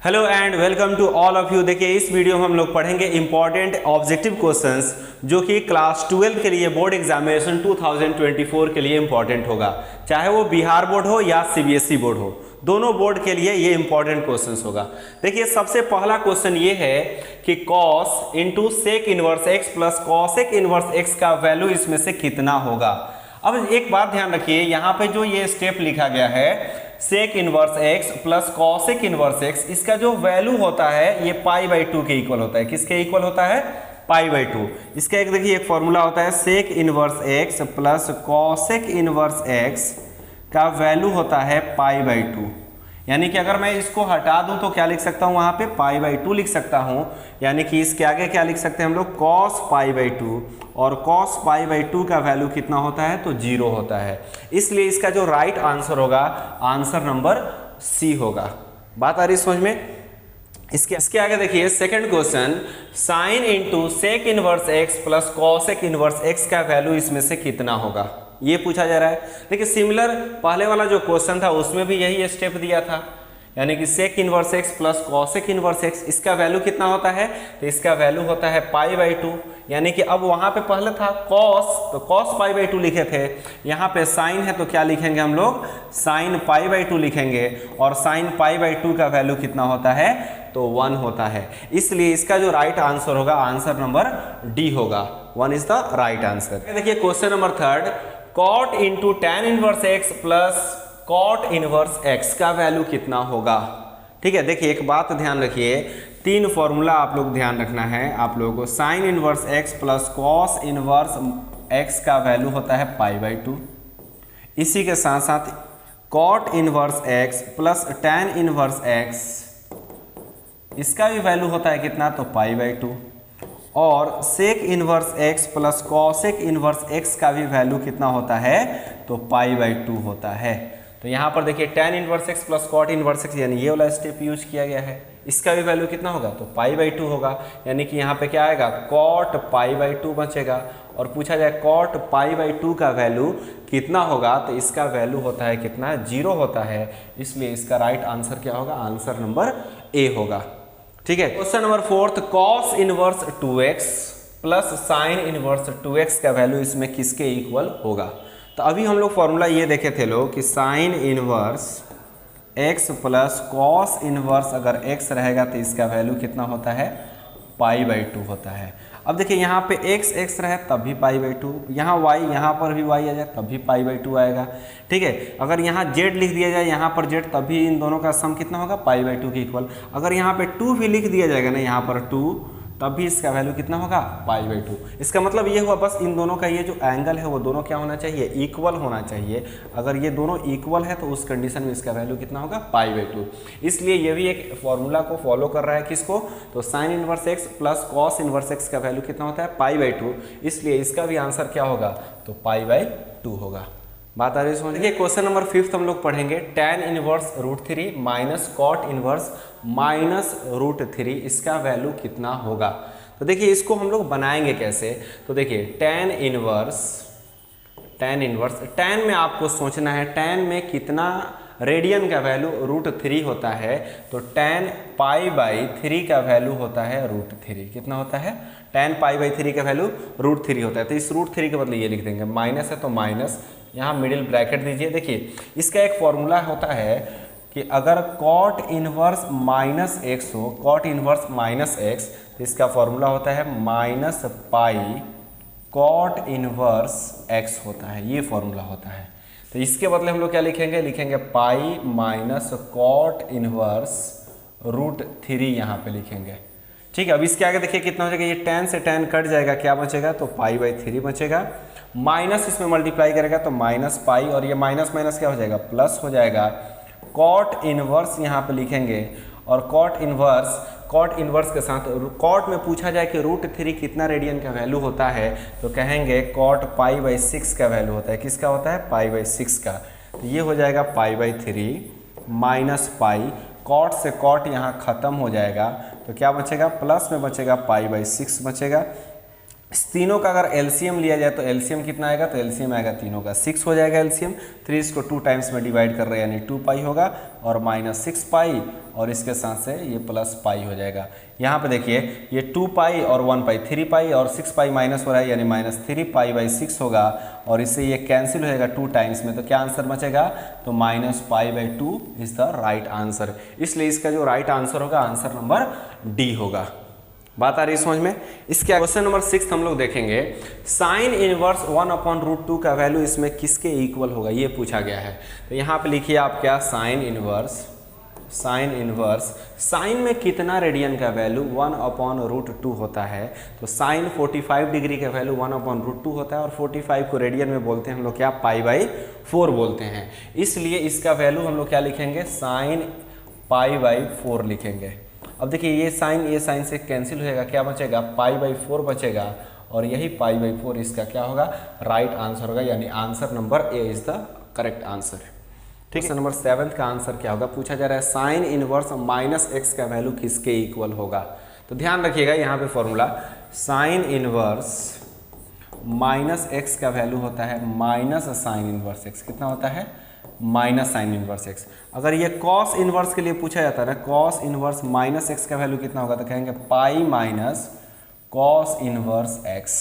Hello and welcome to all of you. देखिए इस video में हम लोग पढ़ेंगे इंपॉर्टेंट ऑब्जेक्टिव क्वेश्चंस जो कि क्लास 12 के लिए बोर्ड एग्जामिनेशन 2024 के लिए इंपॉर्टेंट होगा, चाहे वो बिहार बोर्ड हो या सीबीएसई बोर्ड हो, दोनों बोर्ड के लिए ये इंपॉर्टेंट क्वेश्चंस होगा। देखिए सबसे पहला क्वेश्चन ये है कि cos into sec inverse X plus cosec inverse X का वैल्यू इसमें से कितना होगा। अब एक बात ध्यान रखिए, यहाँ पे जो ये स्टेप लिखा गया है sec inverse X plus cosec inverse X, इसका जो वैल्यू होता है ये पाई बाई 2 के इक्वल होता है। किसके इक्वल होता है? Pi by 2। इसका एक देखिए एक फॉर्मूला होता है sec inverse X plus cosec inverse X का वैल्यू होता है पाई बाई 2। यानी कि अगर मैं इसको हटा दूं तो क्या लिख सकता हूं, वहां पे पाई बाई 2 लिख सकता हूं। यानी कि इसके आगे क्या लिख सकते हैं हम लोग, कॉस पाई बाई 2, और कॉस पाई बाई 2 का वैल्यू कितना होता है तो 0 होता है। इसलिए इसका जो राइट आंसर होगा आंसर नंबर सी होगा। बात आ रही समझ में? इसके आगे देखिए second question, sine into sec inverse X plus cosec inverse X का वैल्यू इसमें से कितना होगा, ये पूछा जा रहा है। देखिए सिमिलर पहले वाला जो क्वेश्चन था उसमें भी यही स्टेप दिया था, यानी कि sec inverse X plus cosec inverse X, इसका वैल्यू कितना होता है तो इसका वैल्यू होता है पाई बाई 2। यानी कि अब वहां पे पहले था कॉस, तो कॉस पाई बाई 2 लिखे थे, यहाँ पे साइन है तो क्या लिखेंगे हम लोग, साइन पाई बाई 2 लिखेंगे, और साइन पाई बाई 2 का वैल्यू कितना होता है तो 1 होता है। इसलिए इसका जो राइट आंसर होगा आंसर नंबर डी होगा, 1 इज द राइट आंसर। देखिए question number third, cot into tan inverse X plus cot inverse X का वैल्यू कितना होगा। ठीक है, देखिए एक बात ध्यान रखिए, 3 फॉर्मूला आप लोग ध्यान रखना है आप लोगों को। Sine inverse X plus cos inverse X का वैल्यू होता है पाई बाई 2। इसी के साथ साथ cot inverse X plus tan inverse X, इसका भी वैल्यू होता है कितना तो पाई बाई 2, और sec inverse X plus cosec inverse X का भी वैल्यू कितना होता है तो पाई बाई 2 होता है। तो यहाँ पर देखिए tan inverse X plus cot inverse X, यानी ये वाला स्टेप यूज किया गया है, इसका भी वैल्यू कितना होगा तो पाई बाई 2 होगा। यानी कि यहाँ पे क्या आएगा, कॉट पाई बाई 2 बचेगा, और पूछा जाए कॉट पाई बाई 2 का वैल्यू कितना होगा तो इसका वैल्यू होता है कितना, 0 होता है। इसलिए इसका राइट आंसर क्या होगा, आंसर नंबर ए होगा। ठीक है, question number fourth, cos inverse 2x plus sine inverse 2x का वैल्यू इसमें किसके इक्वल होगा। तो अभी हम लोग फॉर्मूला ये देखे थे लोग कि sine inverse x plus cos inverse अगर x रहेगा तो इसका वैल्यू कितना होता है पाई बाई 2 होता है। अब देखिए यहाँ पे x रहे तब भी पाई बाई 2, यहाँ y, यहाँ पर भी y आ जाए तब भी पाई बाई 2 आएगा। ठीक है, अगर यहाँ z लिख दिया जाए यहाँ पर z, तब भी इन दोनों का सम कितना होगा पाई बाई 2 के इक्वल। अगर यहाँ पे 2 भी लिख दिया जाएगा ना यहाँ पर 2, तब भी इसका वैल्यू कितना होगा पाई बाई 2। इसका मतलब ये हुआ बस इन दोनों का ये जो एंगल है वो दोनों क्या होना चाहिए, इक्वल होना चाहिए। अगर ये दोनों इक्वल है तो उस कंडीशन में इसका वैल्यू कितना होगा पाई बाई 2। इसलिए ये भी एक फॉर्मूला को फॉलो कर रहा है, किसको तो sign inverse X plus cos inverse X का वैल्यू कितना होता है पाई बाई 2। इसलिए इसका भी आंसर क्या होगा तो पाई बाई 2 होगा। बात आ रही है समझ। देखिए क्वेश्चन नंबर 5 हम लोग पढ़ेंगे, tan inverse √3 minus cot inverse minus √3, इसका वैल्यू कितना होगा। तो देखिए इसको हम लोग बनाएंगे कैसे, तो देखिए टैन इनवर्स, टैन में आपको सोचना है टैन में कितना रेडियन का वैल्यू √3 होता है, तो टैन पाई बाई 3 का वैल्यू होता है √3। कितना होता है, टैन पाई बाई 3 का वैल्यू √3 होता है। तो इस √3 के बदले ये लिख देंगे, माइनस है तो माइनस, यहाँ मिडिल ब्रैकेट दीजिए। देखिए इसका एक फॉर्मूला होता है कि अगर कॉट इनवर्स माइनस एक्स हो, कॉट इनवर्स माइनस एक्स, तो इसका फॉर्मूला होता है minus pi cot inverse X होता है, ये फॉर्मूला होता है। तो इसके बदले हम लोग क्या लिखेंगे पाई माइनस कॉट इनवर्स √3 यहाँ पे लिखेंगे। ठीक है, अब इसके आगे देखिए कितना हो जाएगा, ये टैन से टैन कट जाएगा, क्या बचेगा तो पाई बाई 3 बचेगा, माइनस इसमें मल्टीप्लाई करेगा तो माइनस पाई, और ये माइनस माइनस क्या हो जाएगा प्लस हो जाएगा। कॉट इनवर्स यहाँ पे लिखेंगे, और कॉट इनवर्स के साथ कॉट में पूछा जाए कि √3 कितना रेडियन का वैल्यू होता है, तो कहेंगे कॉट पाई बाई 6 का वैल्यू होता है। किसका होता है पाई बाई 6 का। तो ये हो जाएगा pi by 3 minus pi, cot से कॉट यहाँ खत्म हो जाएगा, तो क्या बचेगा प्लस में बचेगा पाई बाई 6 बचेगा। इस तीनों का अगर एलसीएम लिया जाए तो एलसीएम कितना आएगा, तो एलसीएम आएगा तीनों का 6 हो जाएगा एलसीएम। 3 इसको 2 टाइम्स में डिवाइड कर रहे हैं यानी 2 पाई होगा और माइनस 6 पाई और इसके साथ से ये प्लस पाई हो जाएगा। यहाँ पे देखिए ये 2 पाई और 1 पाई 3 पाई और 6 पाई माइनस हो रहा है यानी माइनस 3 पाई बाई 6 होगा और इससे ये कैंसिल हो जाएगा 2 टाइम्स में, तो क्या आंसर बचेगा, तो minus pi by 2 is the right answer. इसलिए इसका जो राइट आंसर होगा आंसर नंबर डी होगा। बात आ रही है समझ में। इसके क्वेश्चन नंबर 6 हम लोग देखेंगे, साइन इनवर्स 1/√2 का वैल्यू इसमें किसके इक्वल होगा, ये पूछा गया है। तो यहाँ पे लिखिए आप क्या, साइन इनवर्स साइन में कितना रेडियन का वैल्यू 1/√2 होता है, तो साइन 45 डिग्री का वैल्यू 1/√2 होता है और 45 को रेडियन में बोलते हैं हम लोग क्या, पाई बाई 4 बोलते हैं। इसलिए इसका वैल्यू हम लोग क्या लिखेंगे, साइन पाई बाई 4 लिखेंगे। अब देखिए ये साइन से कैंसिल हो जाएगा, क्या बचेगा, पाई बाई 4 बचेगा और यही पाई बाई 4 इसका क्या होगा, राइट आंसर होगा, यानी answer number A is the correct answer. ठीक है, नंबर 7 का आंसर क्या होगा, पूछा जा रहा है साइन इनवर्स माइनस एक्स का वैल्यू किसके इक्वल होगा। तो ध्यान रखिएगा यहाँ पे formula, sine inverse minus x का वैल्यू होता है माइनस साइन इनवर्स एक्स, कितना होता है, माइनस साइन इनवर्स एक्स। अगर ये कॉस इनवर्स के लिए पूछा जाता है ना, कॉस इनवर्स माइनस एक्स का वैल्यू कितना होगा, तो कहेंगे pi minus cos inverse x.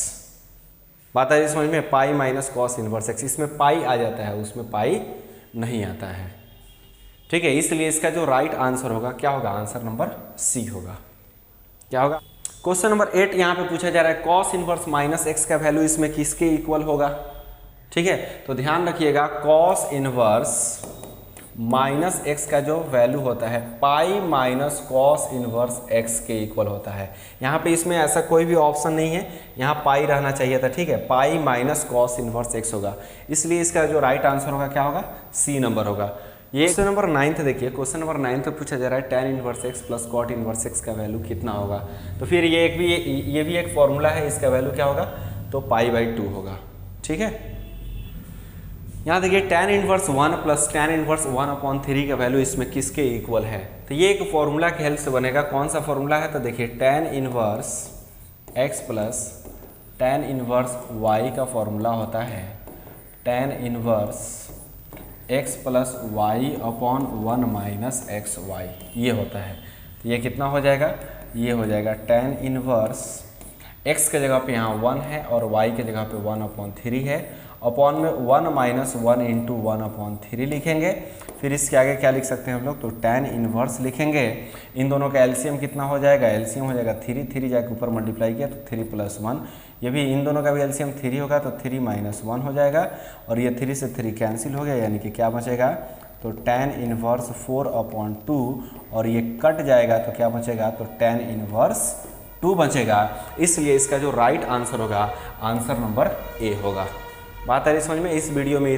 बात है समझ में, pi minus cos inverse x, इसमें पाई आ जाता है उसमें पाई नहीं आता है। ठीक है, इसलिए इसका जो राइट आंसर होगा क्या होगा, आंसर नंबर सी होगा। क्या होगा, क्वेश्चन नंबर 8 यहाँ पे पूछा जा रहा है कॉस इनवर्स माइनस एक्स का वैल्यू इसमें किसके इक्वल होगा। ठीक है, तो ध्यान रखिएगा कॉस इनवर्स माइनस एक्स का जो वैल्यू होता है pi minus cos inverse x के इक्वल होता है। यहाँ पे इसमें ऐसा कोई भी ऑप्शन नहीं है, यहाँ पाई रहना चाहिए था। ठीक है, pi minus cos inverse x होगा, इसलिए इसका जो राइट आंसर होगा क्या होगा, सी नंबर होगा। ये क्वेश्चन नंबर 9 देखिए, क्वेश्चन नंबर 9 पे पूछा जा रहा है tan inverse X plus cot inverse X का वैल्यू कितना होगा। तो फिर ये भी एक फॉर्मूला है, इसका वैल्यू क्या होगा, तो पाई बाई 2 होगा। ठीक है, यहाँ देखिए tan inverse 1 plus tan inverse 1/3 का वैल्यू इसमें किसके इक्वल है। तो ये एक फॉर्मूला की हेल्प से बनेगा। कौन सा फॉर्मूला है, तो देखिए tan inverse x plus tan inverse y का फॉर्मूला होता है tan inverse x plus y/1 minus X Y, ये होता है। तो ये कितना हो जाएगा, ये हो जाएगा tan इनवर्स x के जगह पे यहाँ 1 है और y के जगह पे 1/3 है, अपॉन में 1 माइनस 1 इंटू 1/3 लिखेंगे। फिर इसके आगे क्या लिख सकते हैं हम लोग, तो tan इनवर्स लिखेंगे। इन दोनों का एलसीएम कितना हो जाएगा, एलसीएम हो जाएगा 3 जाके ऊपर मल्टीप्लाई किया तो 3 प्लस 1, ये भी इन दोनों का भी एलसीएम 3 होगा तो 3 माइनस 1 हो जाएगा और ये 3 से 3 कैंसिल हो गया, यानी कि क्या बचेगा, तो tan इनवर्स 4/2 और ये कट जाएगा तो क्या बचेगा, तो tan इनवर्स 2 बचेगा। इसलिए इसका जो राइट आंसर होगा आंसर नंबर ए होगा। बात आ रही समझ में। इस वीडियो में